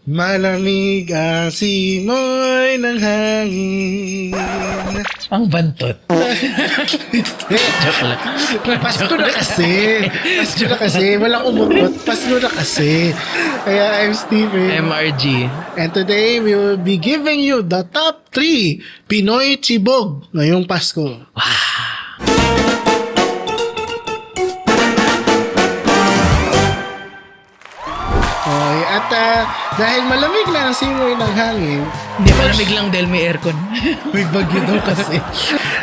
Malamig ang simoy ng hangin. Ang bantot. Joke lang. Pasko na kasi. Pasko na kasi. Walang umutot. Pasko na kasi. Kaya I'm Steven. MRG. And today, we will be giving you the top 3 Pinoy Chibog ngayong Pasko. Okay, at dahil malamig na ang simoy ng hangin, Hindi malamig lang dahil may aircon. may bagyo daw kasi.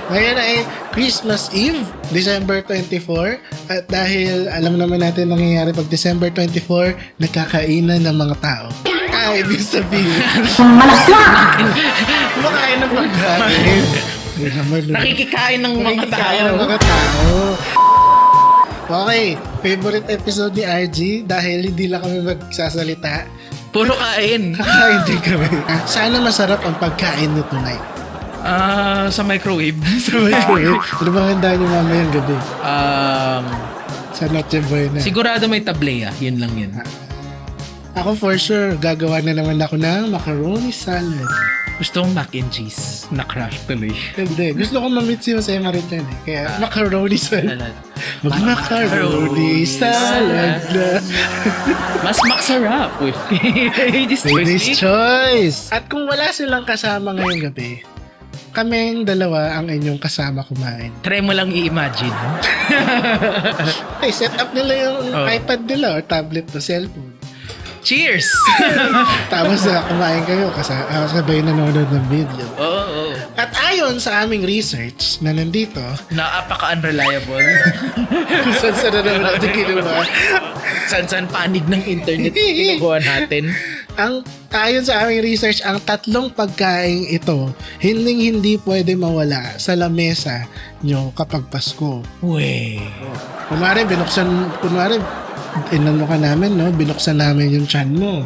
Ngayon ay Christmas Eve, December 24. At dahil alam naman natin nangyayari pag December 24, nagkakainan ng mga tao. Ibig sabihin, kumakain ng pagkain. Nakikikain ng mga Nakikikain ng tao. mga tao. Okay, favorite episode ni RG dahil hindi lang kami magsasalita. Puro kain. Kakain din kami. Sana masarap ang pagkain nyo tonight. Sa microwave. Ano bang handa nyo mamayang gabi? Sa Noche Buena. Sigurado may tableya. Yun lang yun. Ako for sure, gagawa na naman ako ng macaroni salad. Gusto kong mac and cheese. Na-crush tuloy. Hindi, gusto ko ma-meet si Jose Maritan eh. Kaya macaroni salad. Salad. Mag-macaroni salad na. Mas maksarap with this Ladies' choice! At kung wala silang kasama ngayong gabi, kaming dalawa ang inyong kasama kumain. Try mo lang i-imagine. Ay, set up nila yung Oh. iPad nila or tablet o cellphone. Cheers! Tapos kumain kayo kasabay nanonood ng video. Oo. At ayon sa aming research na nandito, Napaka-unreliable. saan na naman natin kinuha, San panig ng internet kinukuha natin. ayon sa aming research, ang tatlong pagkain ito, hindi pwede mawala sa lamesa nyo kapag Pasko. Uwe. Kunwari, inano ka namin, no? Binuksan namin yung chan mo.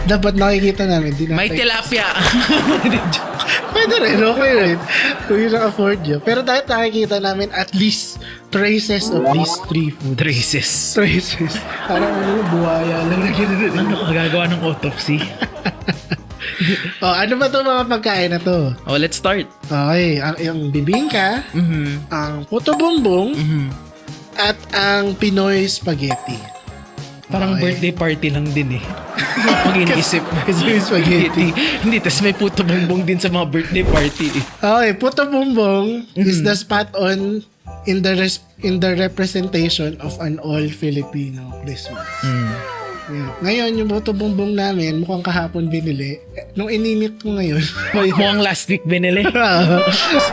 Dapat nakikita namin. May tilapia. Pwede rin, okay rin. Kung yun ang afford nyo. Pero dapat nakikita namin at least traces of these 3 foods. Traces. Parang buhaya lang na gano'n. Ano ka gagawa ng autopsy? Ano ba itong mga pagkain na to? Let's start. Okay, yung bibingka, ang puto bumbong, at ang Pinoy spaghetti. Parang Okay. birthday party lang din eh. Pag-inisip. Kasi yung spaghetti. Hindi, tas may puto bongbong din sa mga birthday party eh. Okay, puto bumbong is the spot on in the representation of an all Filipino Christmas. Yeah. Ngayon, yung puto bumbong namin, mukhang kahapon binili. Nung ininit ko ngayon, Mukhang last week binili.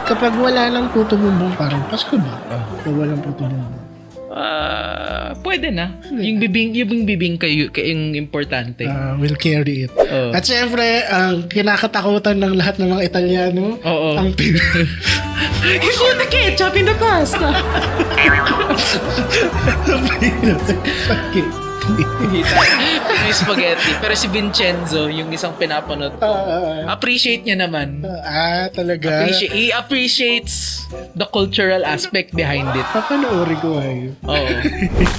kapag wala ng puto bumbong, parang Pasko ba? Kapag walang puto bumbong. Pwede na. Yung bibing kayo yung importante. Will carry it. Oo. At syempre, ang kinakatakutan ng lahat ng mga Italiano, Oo. ang You put the ketchup in the pasta. May spaghetti. Pero si Vincenzo, yung isang pinapanood ko, appreciate niya naman. Talaga. He appreciates the cultural aspect behind it. Papanoorin ko ngayon. Oo.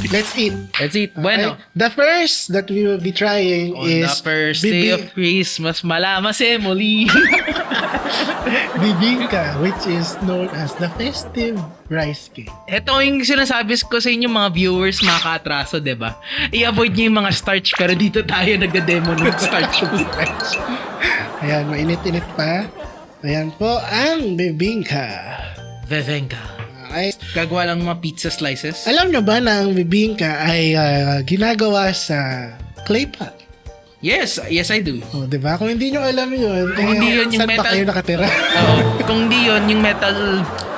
Let's eat. Let's eat. Bueno. Okay? The first that we will be trying On is the first day of Christmas, malama semoli. bibingka, which is known as the festive rice cake. Ito yung sinasabi ko sa inyo mga viewers, mga kaatraso, diba? I-avoid nyo yung mga starch, pero dito tayo nagda-demo ng starch. Ayan, mainit-init pa. Ayan po ang bibingka. Vevenka. Okay. Gagawa lang mga pizza slices. Alam nyo ba na ang bibingka ay ginagawa sa clay pot? Yes, I do. Di ba? Kung hindi nyo alam yun, Kung hindi yun yung saan pa metal- kayo nakatira? Kung di yon yung metal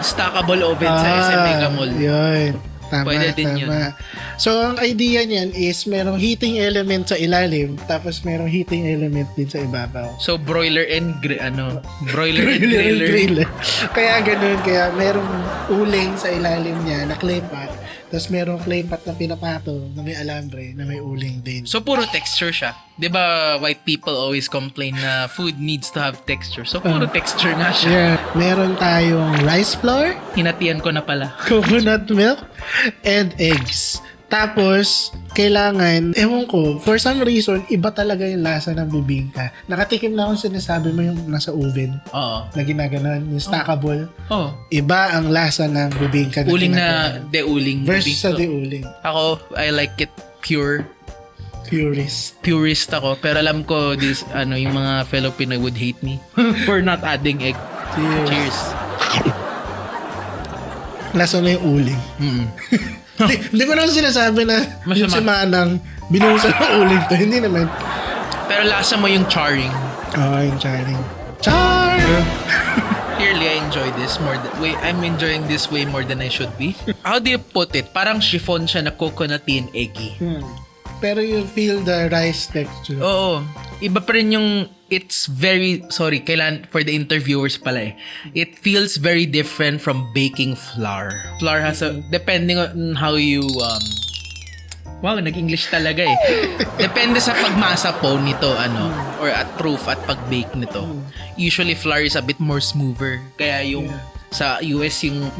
stackable oven sa SM Mega Mall. Yun. Tama, Pwede din yun. tama. So, ang idea niyan is merong heating element sa ilalim, tapos merong heating element din sa ibabaw. So, broiler and broiler and griller. Griller. Kaya ganun, kaya merong uling sa ilalim niya na clay pot, Tapos merong clay pot na pinapato na may alambre na may uling din. So, puro texture siya. 'Di ba white people always complain na food needs to have texture. So, puro texture nga siya. Yeah. Meron tayong rice flour, Hinatian ko na pala. coconut milk, and eggs. Tapos, kailangan, ewan ko, for some reason, iba talaga yung lasa ng bibingka. Nakatikim na akong sinasabi mo yung nasa oven Oo. na ginaganon, yung stackable. Oh. Iba ang lasa ng bibingka Uling ginaganon. na de-uling. Versus sa bibingka. de-uling. Ako, I like it pure. Purist. Purist ako. Pero alam ko, yung mga fellow Pinoy would hate me for not adding egg. Cheers. Lasa na yung uling. Mm. Hindi ko naman sinasabi na yung Masama. si Manang binuhusan ng uling to. Hindi naman. Pero lasa mo yung charring. Yung charing. Char! Clearly, I enjoy this I'm enjoying this way more than I should be. How do you put it? Parang chiffon siya na coconutty and eggy. Pero you feel the rice texture. Oo. Iba pa rin yung it's very, kailan for the interviewers pala eh. It feels very different from baking flour. Flour has depending on how you, wow, nag-English talaga eh. Depende sa pagmasa po nito, or at proof at pag-bake nito. Usually, flour is a bit more smoother. Kaya yung sa US, yung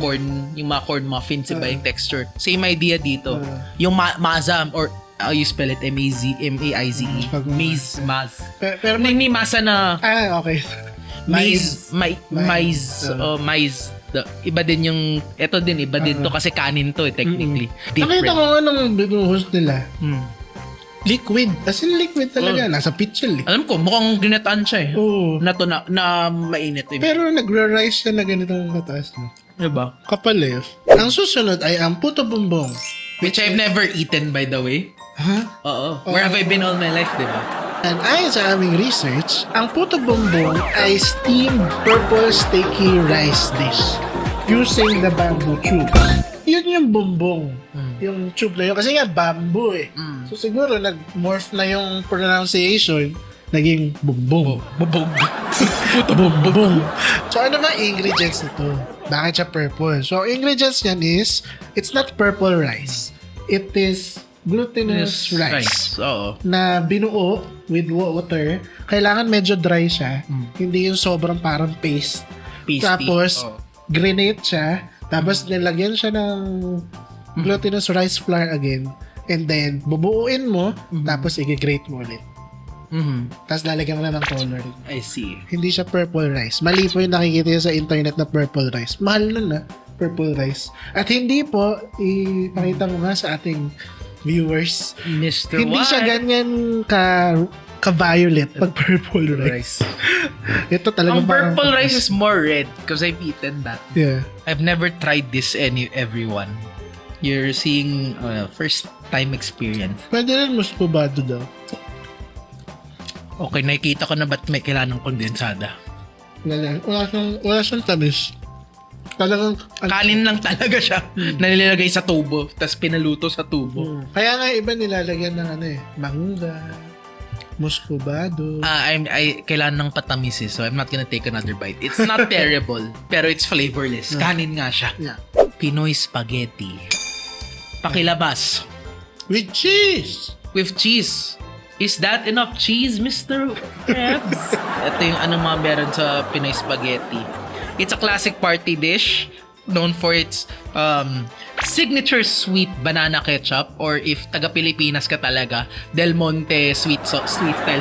mga corn muffins, iba yung texture. Same idea dito. Yung maza, or how you spell it, M-A-I-Z-E. Maize. Pero May masa na okay. maize. Iba din yung, eto din, iba din to kasi kanin to technically. Nakita ko anong binuhos nila. Hmm. Liquid. As in liquid talaga. Nasa pitchel eh. Alam ko, mukhang ginataan siya eh. Oo. Na mainit. Pero nagra-rice siya na ganitong kataas. No? Diba? Kapal eh. Ang susunod ay ang puto bumbong. Which I've never eaten, by the way. Ha? Oo. Where have I been all my life, diba? And ayon sa aming research, ang puto bumbong ay steamed purple sticky rice dish using the bamboo tube. Yun yung bumbong. Yung tube na yun. Kasi nga bamboo eh. So siguro nag-morph na yung pronunciation, naging bumbong. Bubog. Puto bumbong. So ano ba ingredients nito? Bakit siya purple? So ingredients yan is, it's not purple rice. It is glutinous rice. Oo. Na binuo with water. Kailangan medyo dry siya. Hindi yung sobrang parang paste. Pasty. Tapos, grenade siya. Tapos, nilagyan siya ng glutinous rice flour again. And then, bubuuin mo. Tapos, i-grate mo ulit. Tapos, lalagyan mo na ng color. I see. Hindi siya purple rice. Mali po yung nakikita nyo sa internet na purple rice. Mahal nun purple rice. At hindi po, ipakita mo nga sa ating viewers. Mr. Hindi siya ganyan ka-violet pag purple rice. Ito talaga Ang purple rice is more red because I've eaten that. Yeah. I've never tried this everyone. You're seeing first time experience. Pwede rin muscovado daw. Okay, nakikita ko na ba't may kailangan ng kondensada. Wala siyang tamis. Talagang Kanin lang talaga siya na nilalagay sa tubo tapos pinaluto sa tubo. Kaya nga iba nilalagyan ng mangga, muscovado. I kailangan ng patamis so I'm not gonna take another bite. It's not terrible, pero it's flavorless. Kanin nga siya. Yeah. Pinoy spaghetti. Pakilabas. With cheese! With cheese. Is that enough cheese, Mr. Krabs? Ito yung mga meron sa Pinoy spaghetti. It's a classic party dish known for its signature sweet banana ketchup, or if taga Pilipinas ka talaga, Del Monte sweet style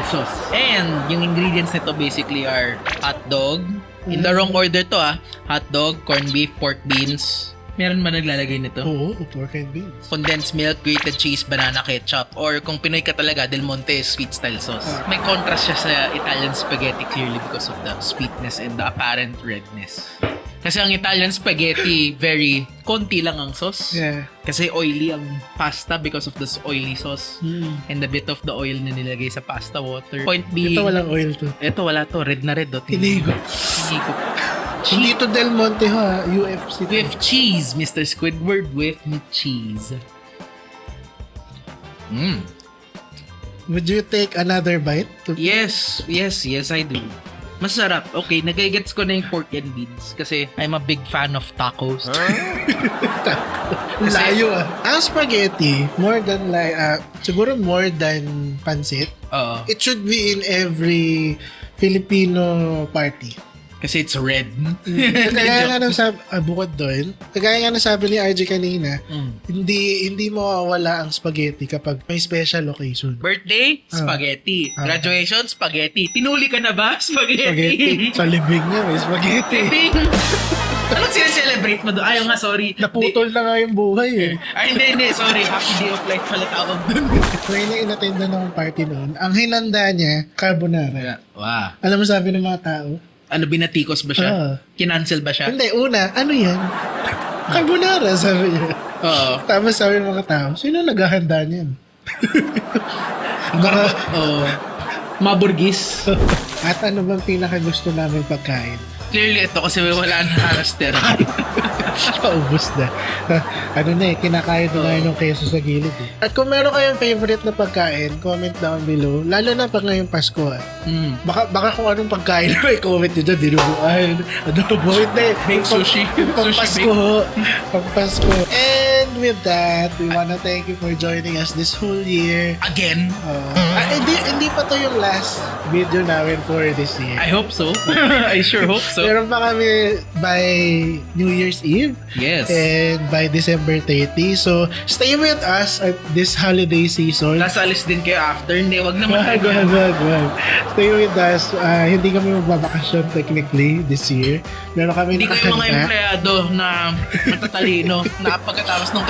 sauce. And yung ingredients nito basically are hot dog. In the wrong order to hot dog, corned beef, pork beans. Meron ba naglalagay nito? Oo, pork and beans. Condensed milk, grated cheese, banana ketchup, or kung Pinoy ka talaga, Del Monte sweet style sauce. May contrast siya sa Italian spaghetti clearly because of the sweetness and the apparent redness. Kasi ang Italian spaghetti, very konti lang ang sauce. Yeah. Kasi oily ang pasta because of the oily sauce and a bit of the oil na nilagay sa pasta water. Point being, Ito walang oil to. Ito wala to, red na red. Inigo. Inigo. Hindi to Del Monte UFC. With cheese, Mr. Squidward, with cheese. Would you take another bite? Yes, I do. Masarap. Okay, nagigets ko na yung pork and beans kasi I'm a big fan of tacos. Layo ah. Ang spaghetti, more than like, siguro more than pansit, Oo. it should be in every Filipino party. Kasi it's red. Kagaya nga nang sabi, bukod doon, kagaya nga nang sabi ni RJ kanina, hindi mawawala ang spaghetti kapag may special occasion. Birthday, spaghetti. Graduation, spaghetti. Tinuli ka na ba? Spaghetti. Spaghetti. Sa libing niya, may spaghetti. Ting! Anong sinaselebrate mo doon? Ayaw nga, sorry. Naputol na nga yung buhay eh. Ay, hindi. Sorry. Happy Day of Life pala tawag doon. May na-inattend na ng party noon. Ang hinanda niya, carbonara. Wow. Alam mo sabi ng mga tao? Ano, binatikos ba siya? Oo. Kinancel ba siya? Hindi, una, ano yan? Carbonara, sabi niya. Oo. Tapos sabi ng mga tao, sino naghahanda niyan? Baka, Oo. Maburgis. at ano bang pinakagusto namin pagkain? Clearly, ito kasi wala na halos tera. Paubos na. Ano na eh, kinakain na nga yung keso sa gilid eh. At kung meron kayong favorite na pagkain, comment down below. Lalo na pag ngayong Pasko ah. Baka kung anong pagkain na may comment nyo dyan, dinubuan. Adobo, hindi. Baked sushi. Pang Sushi Pasko. Pang Pasko. And with that, we wanna thank you for joining us this whole year. Again. Hindi pa to yung last video namin for this year. I hope so. I sure hope so. Meron pa kami by New Year's Eve. Yes. And by December 30. So, stay with us at this holiday season. Last alis din kayo after. Hindi, wag naman. Wag. Stay with us. Hindi kami magbabakasyon technically this year. Meron kami Hindi kayo mga empleyado na matatalino na pagkatapos ng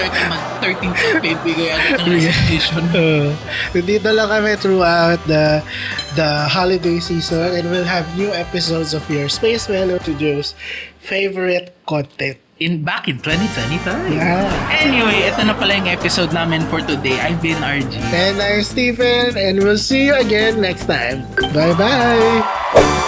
13th pay bigay agad ng resignation. Dito lang kami throughout the holiday season, and we'll have new episodes of your Space Mellow Studios favorite content. Back in 2025. Yeah. Anyway, ito na pala yung episode namin for today. I've been RG. And I'm Stephen, and we'll see you again next time. Bye-bye!